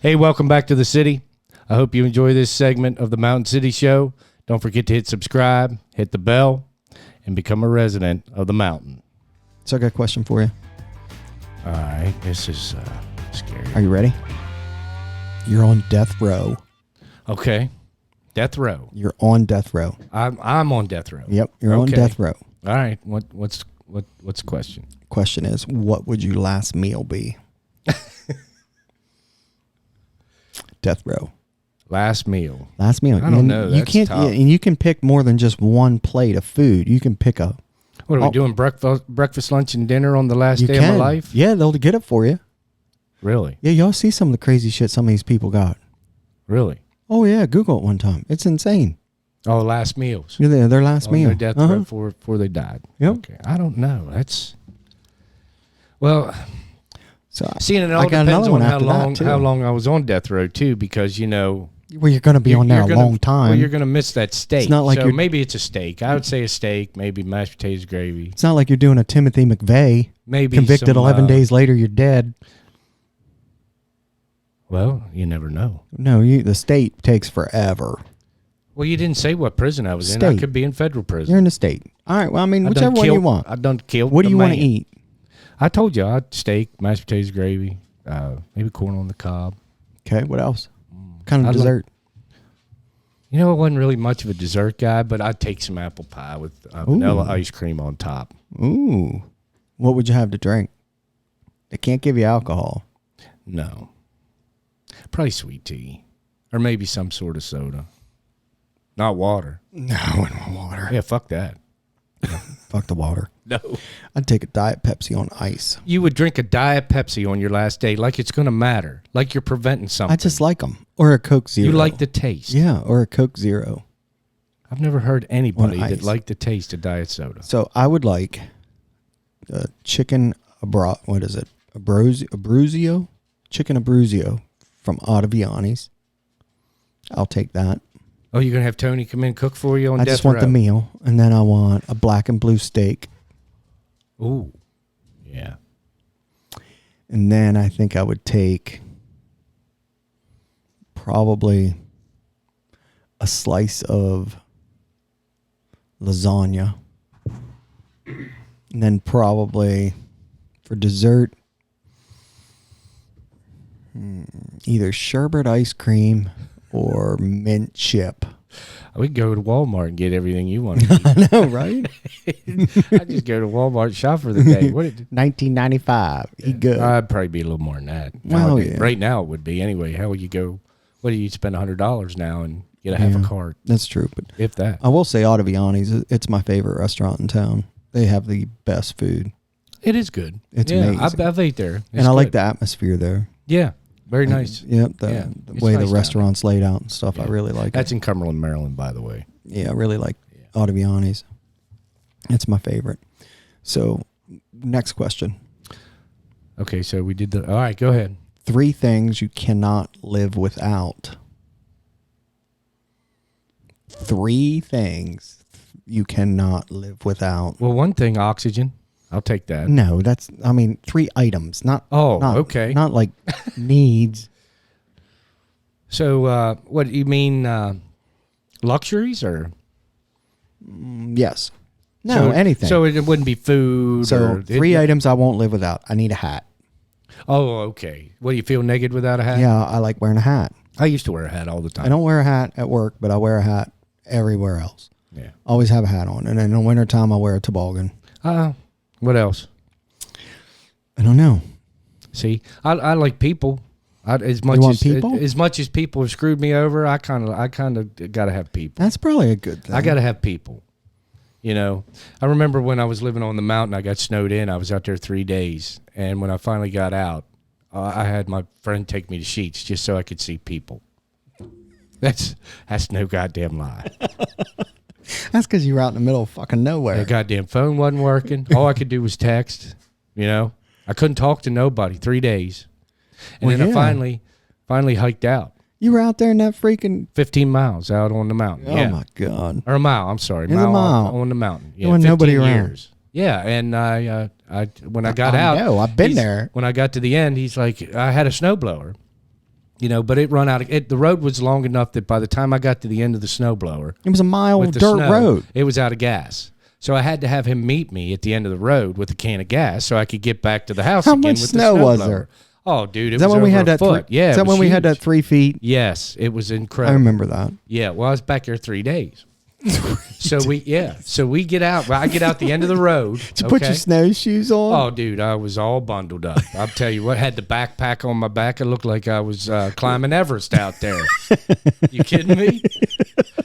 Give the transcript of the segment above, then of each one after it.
Hey, welcome back to the city. I hope you enjoy this segment of the Mountain City Show. Don't forget to hit subscribe, hit the bell, and become a resident of the mountain. So I got a question for you. All right, this is scary. Are you ready? You're on death row. Okay, death row. You're on death row. I'm on death row. Yep, you're on death row. All right, what's the question? Question is, what would your last meal be? Death row. Last meal. Last meal. I don't know. That's tough. And you can pick more than just one plate of food. You can pick a. What are we doing? Breakfast, lunch, and dinner on the last day of my life? Yeah, they'll get it for you. Really? Yeah, y'all see some of the crazy shit some of these people got. Really? Oh yeah, Google it one time. It's insane. Oh, last meals. Yeah, their last meal. Their death row before they died. Yep. Okay. I don't know. That's well. So seeing it all depends on how long I was on death row too, because well, you're going to be on there a long time. Well, you're going to miss that steak. It's not like maybe it's a steak. I would say a steak, maybe mashed potatoes, gravy. It's not like you're doing a Timothy McVeigh. Maybe convicted 11 days later, you're dead. Well, you never know. No, the state takes forever. Well, you didn't say what prison I was in. I could be in federal prison. You're in the state. All right. Well, I mean, whichever one you want. I done killed. What do you want to eat? I told you, steak, mashed potatoes, gravy, maybe corn on the cob. Okay, what else? Kind of dessert? I wasn't really much of a dessert guy, but I'd take some apple pie with vanilla ice cream on top. Ooh. What would you have to drink? They can't give you alcohol. No. Probably sweet tea. Or maybe some sort of soda. Not water. No, I wouldn't want water. Yeah, fuck that. Fuck the water. No. I'd take a Diet Pepsi on ice. You would drink a Diet Pepsi on your last day like it's going to matter. Like you're preventing something. I just like them. Or a Coke Zero. You like the taste. Yeah, or a Coke Zero. I've never heard anybody that liked the taste of diet soda. So I would like a chicken, what is it? Abruzio? Chicken Abruzio from Ottaviani's. I'll take that. Oh, you're going to have Tony come in and cook for you on death row? I just want the meal, and then I want a black and blue steak. Ooh, yeah. And then I think I would take probably a slice of lasagna. And then probably for dessert, either sherbet ice cream or mint chip. We could go to Walmart and get everything you want to eat. I know, right? I'd just go to Walmart and shop for the day. $19.95. Eat good. I'd probably be a little more than that. Well, yeah. Right now it would be anyway. How would you go? What do you spend $100 now and get a half a cart? That's true, but if that, I will say Ottaviani's. It's my favorite restaurant in town. They have the best food. It is good. It's amazing. I've ate there, and I like the atmosphere there. Yeah. Very nice. Yep, the way the restaurant's laid out and stuff, I really like it. That's in Cumberland, Maryland, by the way. Yeah, I really like Ottaviani's. It's my favorite. So, next question. Okay, so we did all right, go ahead. 3 things you cannot live without. 3 things you cannot live without. Well, one thing, oxygen. I'll take that. No, 3 items, not okay. Not like needs. So, what you mean luxuries or yes. No, anything. So it wouldn't be food. So 3 items I won't live without. I need a hat. Oh, okay. What, do you feel naked without a hat? Yeah, I like wearing a hat. I used to wear a hat all the time. I don't wear a hat at work, but I wear a hat everywhere else. Yeah. Always have a hat on. And in the wintertime, I wear a toboggan. What else? I don't know. See, I like people. As much as people have screwed me over, I kind of got to have people. That's probably a good thing. I got to have people. I remember when I was living on the mountain, I got snowed in. I was out there 3 days, and when I finally got out, I had my friend take me to Sheets just so I could see people. That's no goddamn lie. That's because you were out in the middle of fucking nowhere. The goddamn phone wasn't working. All I could do was text. I couldn't talk to nobody 3 days, and then I finally hiked out. You were out there in that freaking 15 miles out on the mountain. Oh my God! Or a mile. I'm sorry, a mile on the mountain. Yeah, nobody around. Yeah, and I when I got out, I've been there. When I got to the end, he's like, I had a snowblower, You know, but it run out of it. The road was long enough that by the time I got to the end of the snowblower, It was a mile with of the dirt snow, road. it was out of gas. So I had to have him meet me at the end of the road with a can of gas so I could get back to the house How again much with snow the was snowblower. there? Oh, dude, it Is that was when we over had a that? foot. Yeah, Is it that was when we had huge. that 3 feet? Yes, it was I incredible. remember that. Yeah, well, I was back there 3 days. So we get out. Well, I get out the end of the road. Did you put your snowshoes on? Oh, dude, I was all bundled up. I'll tell you what, had the backpack on my back. It looked like I was climbing Everest out there. You kidding me?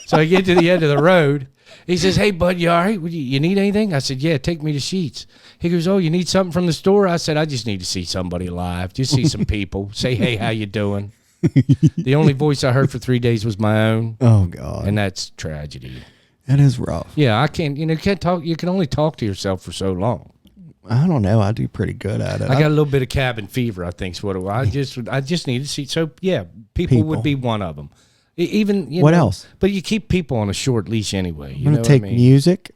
So I get to the end of the road. He says, "Hey, bud, you all right? You need anything?" I said, "Yeah, take me to Sheets." He goes, "Oh, you need something from the store?" I said, "I just need to see somebody alive. Just see some people. Say, hey, how you doing?" The only voice I heard for 3 days was my own. Oh, God. And that's tragedy. That is rough. Yeah, I can't, you can't talk. You can only talk to yourself for so long. I don't know. I do pretty good at it. I got a little bit of cabin fever, I think is what it was. I just need to see. So, yeah, people would be one of them. Even, What else? But you keep people on a short leash anyway. I'm going to take music.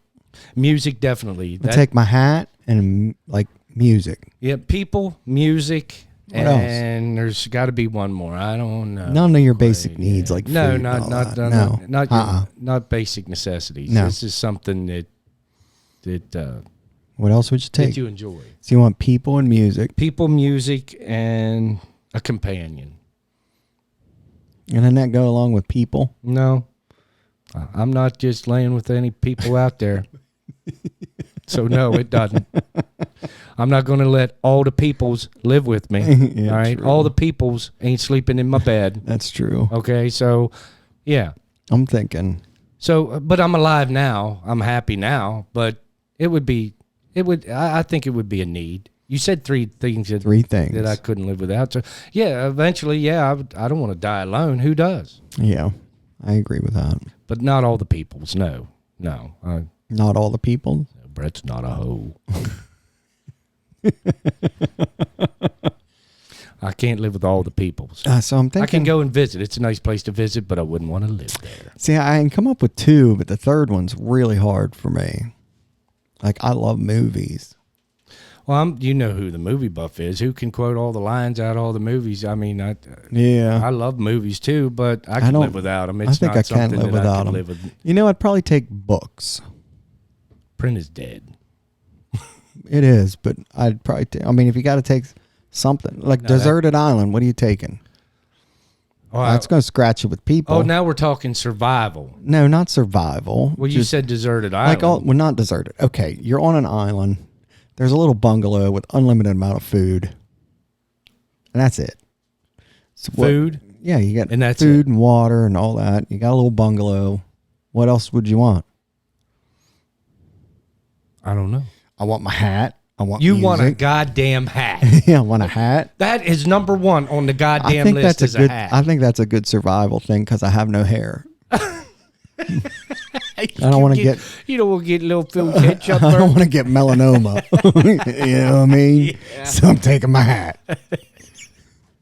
Music, definitely. I'm take my hat and, like, music. Yeah, people, music. What else? And there's got to be one more. I don't know. None of your basic needs, like no, food not and all that. no, not basic necessities. No. This is something that What else would you take? that you enjoy. So you want people and music, People, music, and a companion. and then that go along with people. No, I'm not just laying with any people out there. So no, it doesn't. I'm not going to let all the peoples live with me. Yeah, all right, true. all the peoples ain't sleeping in my bed. That's true. Okay, so yeah. I'm thinking. So, but I'm alive now. I'm happy now. But I think it would be a need. You said three things that I couldn't live without. So, yeah, eventually, yeah, I don't want to die alone. Who does? Yeah, I agree with that. But not all the peoples. No. Not all the people. Brett's not a hoe. I can't live with all the peoples. So I'm thinking. I can go and visit. It's a nice place to visit, but I wouldn't want to live there. See, I can come up with 2, but the third one's really hard for me. Like, I love movies. Well, you know who the movie buff is. Who can quote all the lines out of all the movies? I mean, I love movies too, but I can live without them. It's I think not I can something live that without I can them. live with. You know, I'd probably take books. Print is dead. It is, but I'd probably I mean, if you got to take something, like Deserted Island, what are you taking? Oh, That's going to scratch you with people. Oh, now we're talking survival. No, not survival. Well, you said deserted island. Well, not deserted. Okay, you're on an island. There's a little bungalow with unlimited amount of food. And that's it. So food? Yeah, you got and that's food and water and all that. You got a little bungalow. What else would you want? I don't know. I want my hat. I want You music. want a goddamn hat. Yeah, I want a hat. That is number one on the goddamn list is a hat. I think that's a good survival thing because I have no hair. I don't want to get. You don't want to get little Phil ketchup. I don't want to get melanoma. You know what I mean? Yeah. So I'm taking my hat.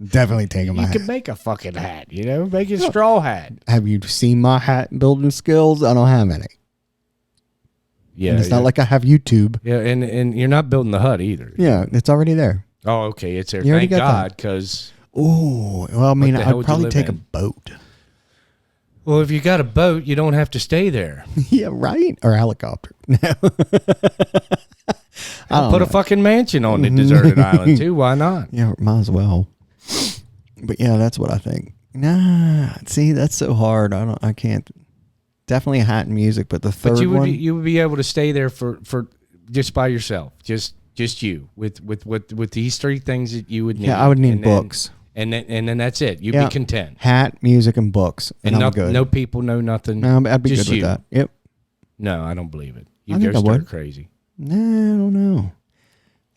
Definitely taking my hat. You can make a fucking hat. Make a straw hat. Have you seen my hat building skills? I don't have any. Yeah, and it's not like I have YouTube. Yeah, and you're not building the hut either. Yeah, it's already there. Oh, okay, it's there. You Thank God, because. Oh, well, I mean, I'd probably take a boat. Well, if you got a boat, you don't have to stay there. Yeah, right? Or a helicopter. I'll put a fucking mansion on the deserted island, too. Why not? Yeah, might as well. But, yeah, that's what I think. Nah, see, that's so hard. I can't. Definitely a hat and music, but the third one. But you would be able to stay there for just by yourself. Just you with these 3 things that you would need. Yeah, I would need books. And then that's it. You'd be content. Hat, music, and books. And I'm good. No people, no nothing. No, I'd be just good with that. Yep. No, I don't believe it. You I think go I stir would. crazy. No, I don't know.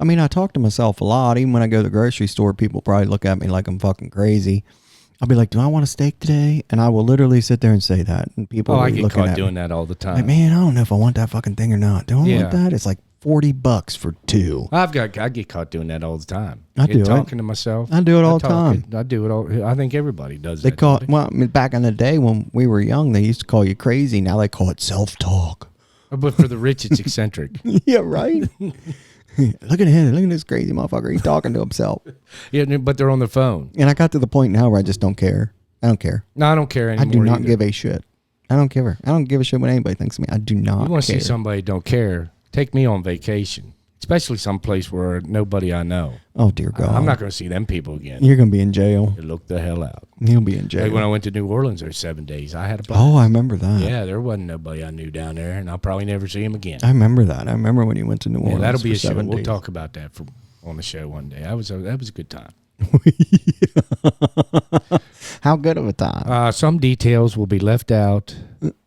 I mean, I talk to myself a lot. Even when I go to the grocery store, people probably look at me like I'm fucking crazy. I'll be like, do I want a steak today? And I will literally sit there and say that. And people I will be get looking caught at doing me. that all the time. Like, man, I don't know if I want that fucking thing or not. Do I want that? It's like $40 for 2. I get caught doing that all the time. I do it. Talking to myself. I do it all the time. I do it all. I think everybody does They that. call it, well, I mean, back in the day when we were young, they used to call you crazy. Now they call it self-talk. But for the rich, it's eccentric. Yeah, right? Look at him. Look at this crazy motherfucker. He's talking to himself. Yeah, but they're on their phone. And I got to the point now where I just don't care. I don't care. No, I don't care anymore. I do not either. give a shit. I don't care. I don't give a shit what anybody thinks of me. I do not You want to care. see somebody that don't care? Take me on vacation, especially someplace where nobody I know. Oh, dear God. I'm not going to see them people again. You're going to be in jail. Look the hell out. You'll be in jail. Like when I went to New Orleans, there 7 days. I had a blast. Oh, I remember that. Yeah, there wasn't nobody I knew down there, and I'll probably never see him again. I remember that. I remember when you went to New Orleans. Yeah, that'll be for a show. 7 We'll days. talk about that on the show one day. That was a good time. How good of a time? Some details will be left out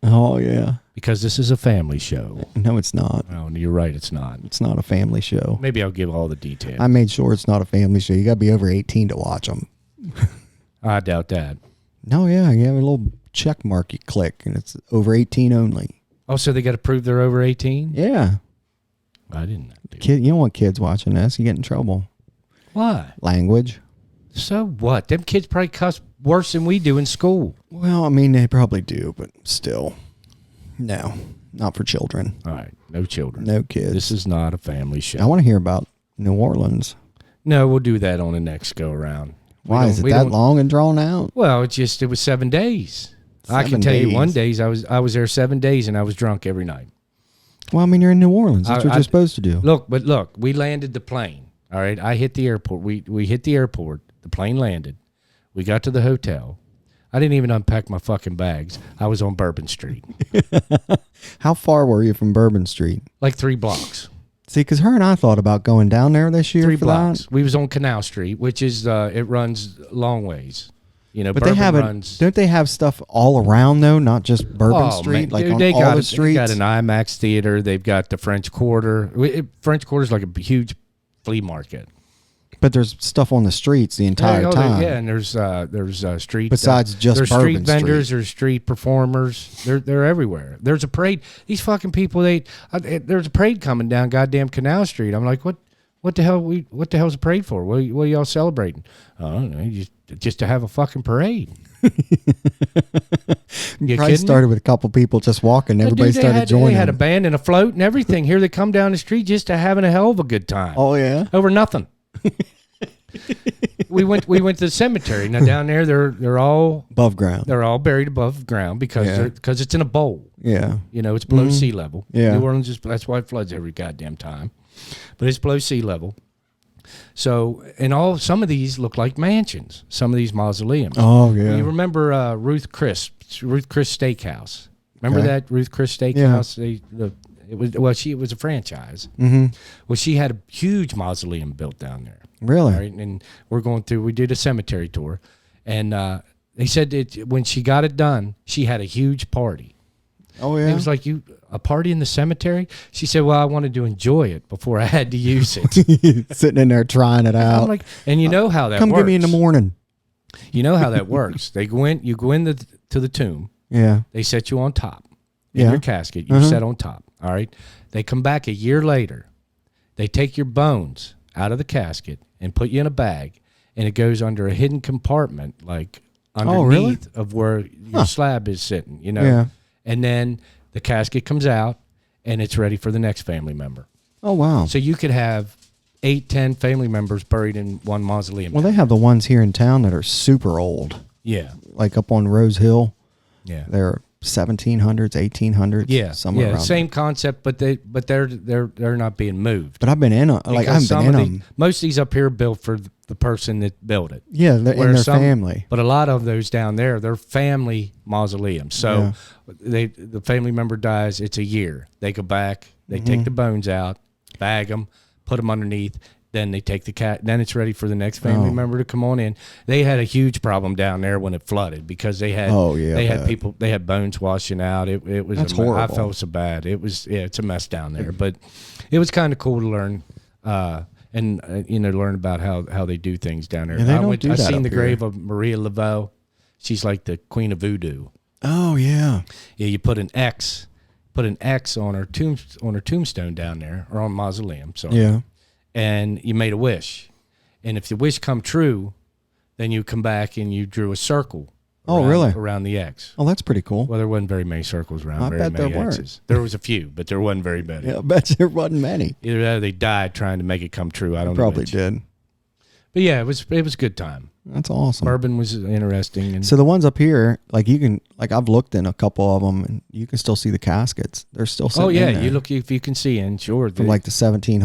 Oh, yeah. because this is a family show. No, it's not. Oh, you're right, it's not. It's not a family show. Maybe I'll give all the details. I made sure it's not a family show. You got to be over 18 to watch them. I doubt that. No, yeah. You have a little check mark you click, and it's over 18 only. Oh, so they got to prove they're over 18? Yeah. I didn't. Kid, you don't want kids watching this. You get in trouble. Why? Language. So what? Them kids probably cuss worse than we do in school. Well, I mean, they probably do, but still. No, not for children. All right, no children. No kids. This is not a family show. I want to hear about New Orleans. No, we'll do that on the next go around. Why is it that long and drawn out? Well, it was 7 days. I can 7 tell you one days. days I was there 7 days and I was drunk every night. Well, I mean, you're in New Orleans. That's what you're supposed to do. Look, we landed the plane. All right, I hit the airport. We hit the airport. The plane landed. We got to the hotel. I didn't even unpack my fucking bags. I was on Bourbon Street. How far were you from Bourbon Street? Like 3 blocks. See, because her and I thought about going down there this year 3 for blocks. that. We was on Canal Street, which is it runs long ways. You know, But Bourbon they have runs. don't they have stuff all around though, not just Bourbon Street, man, like dude, on they all got the They streets? got an IMAX theater. They've got the French Quarter. French Quarter is like a huge flea market. But there's stuff on the streets the entire time. Yeah, and there's street Besides just there's Bourbon street vendors, Street. there's street performers. They're everywhere. There's a parade. These fucking people. There's a parade coming down goddamn Canal Street. I'm like, what the hell? What the hell's a parade for? What are y'all celebrating? I don't know. Just to have a fucking parade. You Probably started with a couple people just walking. Everybody started joining. They had a band and a float and everything. Here they come down the street just to having a hell of a good time. Oh yeah, over nothing. we went to the cemetery. Now down there, they're all above ground. They're all buried above ground because it's in a bowl. Yeah, you know, it's below sea level. Yeah, New Orleans that's why it floods every goddamn time. But it's below sea level. So, some of these look like mansions. Some of these mausoleums. Oh yeah. You remember Ruth Chris Steakhouse? Remember that Ruth Chris Steakhouse? Yeah. It was a franchise. Mm-hmm. Well, she had a huge mausoleum built down there. Really? Right? And we did a cemetery tour, and they said when she got it done, she had a huge party. Oh yeah. And it was like a party in the cemetery. She said, "Well, I wanted to enjoy it before I had to use it." Sitting in there trying it out. I'm like, and you know how that Come works. get me in the morning. You know how that works. You go in to the tomb. Yeah. They set you on top in your casket. You set on top. All right. They come back a year later. They take your bones out of the casket and put you in a bag, and it goes under a hidden compartment, like underneath of where your slab is sitting. You know. Yeah. And then the casket comes out, and it's ready for the next family member. Oh wow. So you could have 8, 10 family members buried in one mausoleum. Well, they have the ones here in town that are super old. Yeah. Like up on Rose Hill. Yeah. They're 1700s, 1800s. Yeah. Somewhere around same there. concept, but they're not being moved. But I've been in I haven't been in them. Most of these up here are built for the person that built it. Yeah, in their family. But a lot of those down there, they're family mausoleums. So the family member dies, it's a year. They go back, they take the bones out, bag them, put them underneath. Then they take the cat. Then it's ready for the next family member to come on in. They had a huge problem down there when it flooded because they had people. They had bones washing out. It was horrible. I felt so bad. It was it's a mess down there. But it was kind of cool to learn and learn about how they do things down there. Yeah, I seen the grave of Maria Laveau. She's like the queen of voodoo. Oh yeah. Yeah, you put an X on her tombstone down there, or on mausoleum. So yeah. And you made a wish. And if the wish come true, then you come back and you drew a circle Oh, around, really? Around the X. Oh, that's pretty cool. Well, there wasn't very many circles around. I very bet many there weren't. X's. There was a few, but there wasn't very many. Yeah, I bet there wasn't many. Either that or they died trying to make it come true. I don't know. Probably which. did. But yeah, it was a good time. That's awesome. Bourbon was interesting. And So the ones up here, like you can, like I've looked in a couple of them, and you can still see the caskets. They're still sitting in there. you look if you can see in sure from like the 1700s,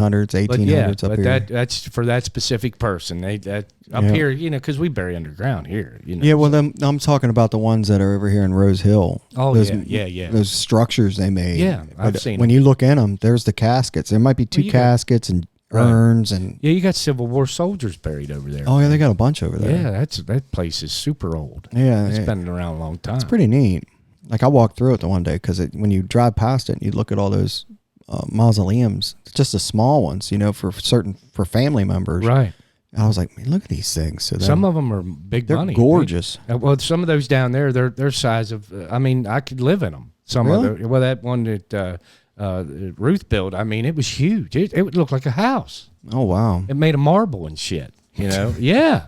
1800s up but here. that's for that specific person. Up here, you know, because we bury underground here. You know. Yeah, well, I'm talking about the ones that are over here in Rose Hill. Oh, those, yeah. Those structures they made. Yeah, I've But seen when them. you look in them, there's the caskets. There might be two you got- caskets and urns and. Yeah, you got Civil War soldiers buried over there. Oh yeah, they got a bunch over there. Yeah, that place is super old. Yeah, It's yeah. been around a long time. It's pretty neat. Like I walked through it the one day because when you drive past it, and you look at all those mausoleums. It's just the small ones, you know, for family members. Right. I was like, man, look at these things. So Some of them are big they're money. gorgeous. Well, some of those down there, they're size of. I mean, I could live in them. Some Really? of the, well, that one that Ruth built. I mean, it was huge. It would look like a house. Oh wow, It made of marble and shit. You know, yeah.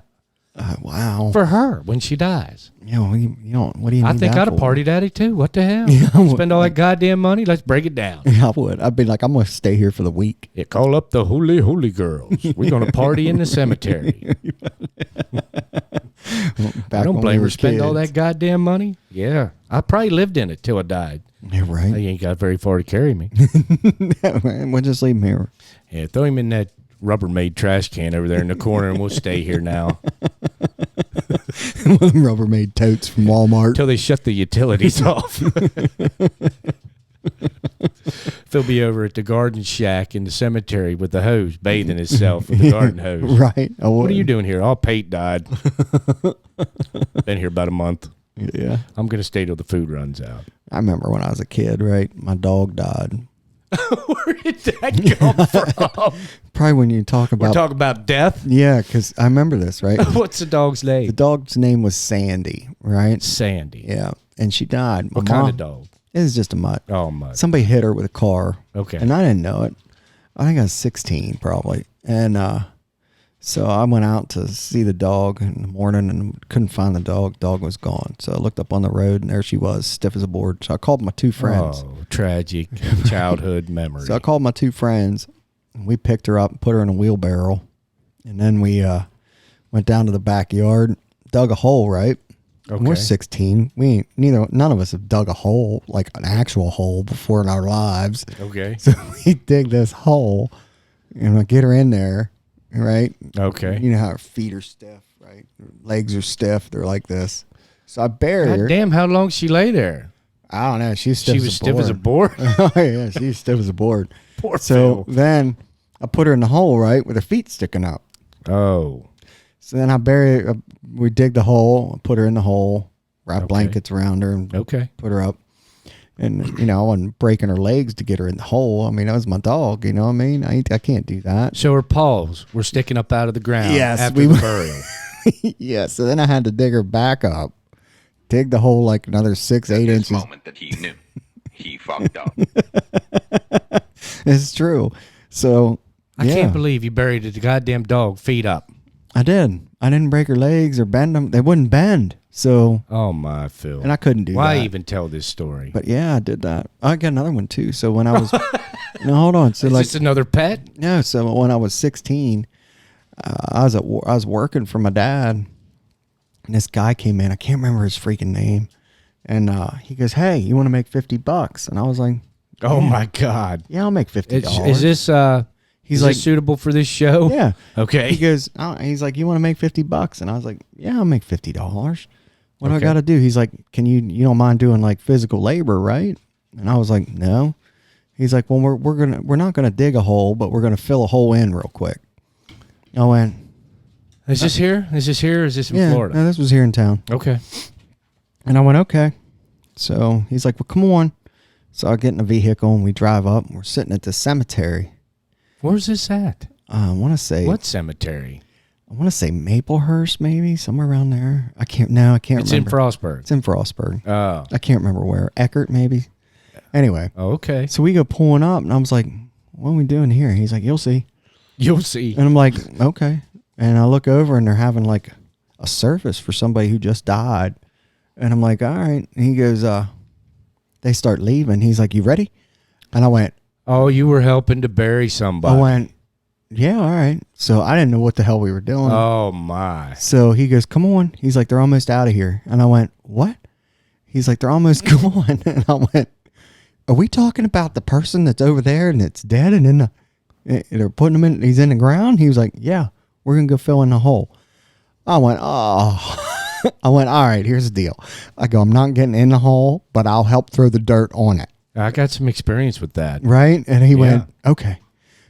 wow. For her when she dies. You know, you don't. What do you? Need I think that I'd have for? partied at it too. What the hell? Yeah, I would. Spend all that goddamn money? Let's break it down. Yeah, I would. I'd be like, I'm gonna stay here for the week. Yeah, call up the holy girls. We're gonna party in the cemetery. I don't blame her. Spend all that goddamn money. Yeah, I probably lived in it till I died. Yeah, right. You ain't got very far to carry me. We'll just leave him here. Yeah, throw him in that Rubbermaid trash can over there in the corner, and we'll stay here now One of them Rubbermaid totes from Walmart. until they shut the utilities off. Phil be over at the garden shack in the cemetery with the hose, bathing himself with the garden hose. Right. What are you doing here? Oh, Pate died. Been here about a month. Yeah. I'm going to stay till the food runs out. I remember when I was a kid, right? My dog died. Where did that come from? Probably when you talk We're about. talking about death? Yeah, because I remember this, right? What's the dog's name? The dog's name was Sandy, right? Sandy. Yeah. And she died. What kind of dog? It was just a mutt. Oh, mutt. Somebody hit her with a car. Okay. And I didn't know it. I think I was 16 probably. And so I went out to see the dog in the morning and couldn't find the dog. Dog was gone. So I looked up on the road and there she was, stiff as a board. So I called my two friends. Oh, tragic childhood memory. So I called my two friends. And we picked her up and put her in a wheelbarrow. And then we went down to the backyard, dug a hole, right? Okay. We're 16. None of us have dug a hole, like an actual hole, before in our lives. Okay. So we dig this hole, and I get her in there, right? Okay. You know how her feet are stiff, right? Her legs are stiff. They're like this. So I bury her. God damn, how long she lay there? I don't know. She's stiff She as was a stiff board. as a board? Oh, yeah. She's stiff as a board. Poor So Phil. then I put her in the hole, right, with her feet sticking up. Oh. So then we dig the hole, put her in the hole, wrap Okay. blankets around her, and Okay. put her up. And, you know, I wasn't breaking her legs to get her in the hole. I mean, that was my dog, you know what I mean? I can't do that. So her paws were sticking up out of the ground Yes, after we the were- burial. Yeah, so then I had to dig her back up, dig the hole like another 6, 8 This inches. moment that he knew he fucked up. It's true. So, I yeah, can't believe you buried the goddamn dog feet up. I did. I didn't break her legs or bend them. They wouldn't bend. So, Oh, my Phil. and I couldn't do Why that. even tell this story? But yeah, I did that. I got another one too. So when I was, no, hold on. So Is like, this another pet? no. So when I was 16, I was working for my dad, and this guy came in. I can't remember his freaking name, and he goes, "Hey, you want to make $50?" And I was like, Oh, my God. "Yeah, I'll make $50." Is this He's is like, this suitable for this show? "Yeah." He Okay. goes, he's like, "You want to make $50?" And I was like, "Yeah, I'll make $50. What do I Okay. got to do?" He's like, you don't mind doing like physical labor, right?" And I was like, "No." He's like, "Well, we're not gonna dig a hole, but we're gonna fill a hole in real quick." I went, Is this here? Is this here? Or is this in "Yeah, Florida? no, this was here in town." Okay. And I went, "Okay." So he's like, "Well, come on." So I get in a vehicle and we drive up. And we're sitting at the cemetery. Where's this at? I want to say What cemetery? Maplehurst, maybe somewhere around there. I can't It's in remember. Frostburg. It's in Frostburg. Oh. I can't remember where. Eckert, maybe. Anyway, Okay. so we go pulling up, and I was like, "What are we doing here?" He's like, "You'll see." You'll see. And I'm like, "Okay." And I look over, and they're having like a service for somebody who just died. And I'm like, all right. And he goes, they start leaving. He's like, you ready? And I went, Oh, you were helping to bury somebody. I went, yeah, all right. So I didn't know what the hell we were doing. Oh, my. So he goes, come on. He's like, they're almost out of here. And I went, what? He's like, they're almost gone. And I went, are we talking about the person that's over there and it's dead and in the, they're putting him in, he's in the ground? He was like, yeah, we're going to go fill in the hole. I went, oh. I went, all right, here's the deal. I go, I'm not getting in the hole, but I'll help throw the dirt on it. I got some experience with that. Right? And he went, okay.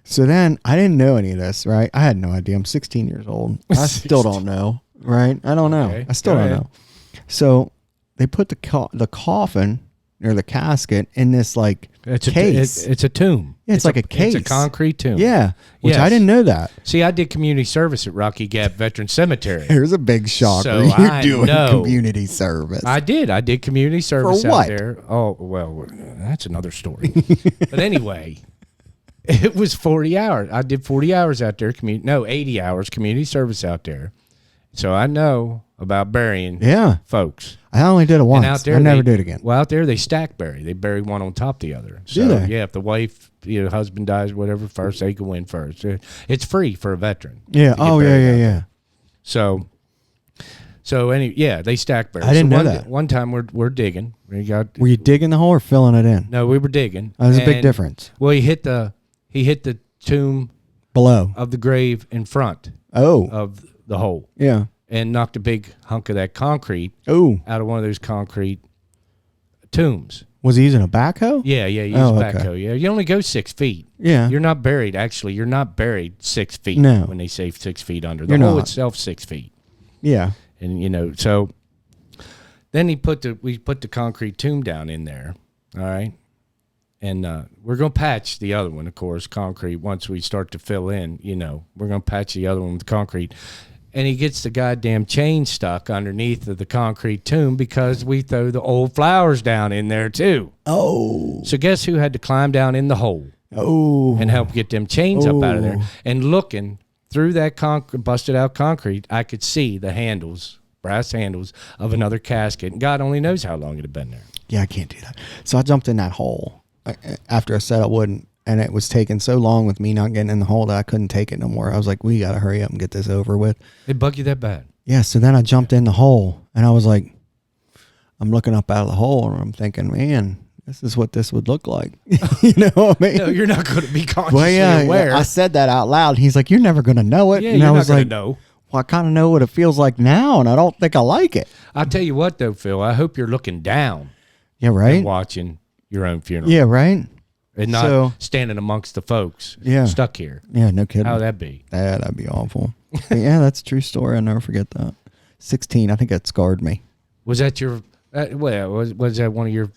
So then I didn't know any of this, right? I had no idea. I'm 16 years old. I still don't know, right? I don't know. Okay. I still don't know. So they put the coffin or the casket in this like case. It's a tomb. Yeah, it's like a case. It's a concrete tomb. Yeah, which Yes. I didn't know that. See, I did community service at Rocky Gap Veteran Cemetery. Here's a big shocker. So You're I doing know. community service. I did community service For what? out there. Oh, well, that's another story. But anyway, it was 40 hours. I did 40 hours out there. 80 hours community service out there. So I know about burying Yeah, folks. I only did it once. And out there, I never did it again. Well, out there they stack bury. They bury one on top of the other. So, Do they? Yeah, if the wife, husband dies, whatever, first they go in first. It's free for a veteran. Yeah. to get Oh, yeah, buried yeah, out yeah. there. So they stack bury. I didn't know one, that. One time we're digging. Were you digging the hole or filling it in? No, we were digging. There's a big And- difference. Well, he hit the tomb Below. of the grave in front Oh, of the hole yeah. and knocked a big hunk of that concrete Oh, out of one of those concrete tombs. was he using a backhoe? Yeah, use Oh, okay. backhoe. Yeah, you only go 6 feet. Yeah. You're not buried. Actually, you're not buried 6 feet. No. When they say 6 feet under, the You're hole not. itself 6 feet. Yeah. And so then we put the concrete tomb down in there. All right. And we're going to patch the other one, of course, concrete. Once we start to fill in, we're going to patch the other one with concrete. And he gets the goddamn chain stuck underneath of the concrete tomb because we throw the old flowers down in there too. Oh. So guess who had to climb down in the hole Oh. and help get them chains up out of there? Oh. And looking through that busted out concrete, I could see the handles, brass handles of another casket. And God only knows how long it had been there. Yeah, I can't do that. So I jumped in that hole after I said I wouldn't. And it was taking so long with me not getting in the hole that I couldn't take it no more. I was like, we got to hurry up and get this over with. It bug you that bad? Yeah, so then I jumped in the hole. And I was like, I'm looking up out of the hole. And I'm thinking, man, this is what this would look like. You know what I mean? No, you're not going to be consciously Well, yeah, aware. I said that out loud. He's like, you're never going to know it. Yeah, and you're I not was going like, to know. well, I kind of know what it feels like now, and I don't think I like it. I'll tell you what, though, Phil. I hope you're looking down Yeah, and right? watching your own funeral. Yeah, right? And not So- standing amongst the folks Yeah. stuck here. Yeah, no kidding. How'd that be? That'd be awful. But yeah, that's a true story. I'll never forget that. 16, I think that scarred me. Was that your, was that one of your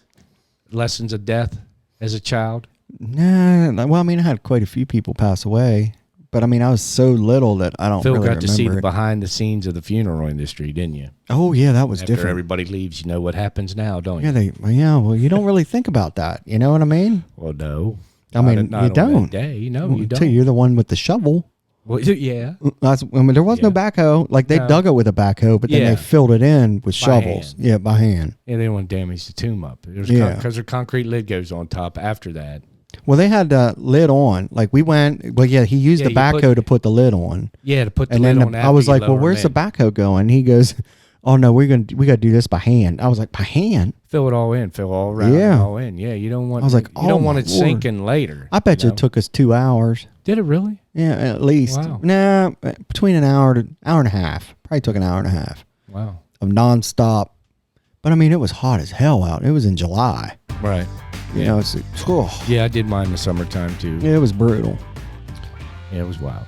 lessons of death as a child? Nah, well, I mean, I had quite a few people pass away, but I mean, I was so little that I don't Phil really got remember to see the it. behind the scenes of the funeral industry, didn't you? Oh, yeah, that was After different. everybody leaves, you know what happens now, don't Yeah, you? well, you don't really think about that. You know what I mean? Well, no. I mean, Not you on don't. that day. No, you Until don't. you're the one with the shovel. Well, yeah. I mean, there was no Yeah. backhoe. Like, they No. dug it with a backhoe, but then Yeah. they filled it in with By shovels. hand. Yeah, by hand. Yeah, they don't want to damage the tomb up. Yeah. Because their concrete lid goes on top after that. Well, they had the lid on. Like, we went, well, yeah, he used Yeah, the you put- backhoe to put the lid on. Yeah, to put the And lid then on I after was you like, well, lower 'em where's the in. backhoe going? He goes, oh, no, we got to do this by hand. I was like, by hand? Fill it all in, fill all around, Yeah. and all in. Yeah, you don't want. I was like, you don't oh, want my it sinking Lord. later. I bet you know? it took us 2 hours. Did it really? Yeah, at least. Wow. Nah, between an hour to hour and a half. Probably took an hour and a half Wow. of nonstop. But I mean, it was hot as hell out. It was in July. Right. You know, it's oh, Yeah, I did mine in the summertime too. it was brutal. Yeah, it was wild.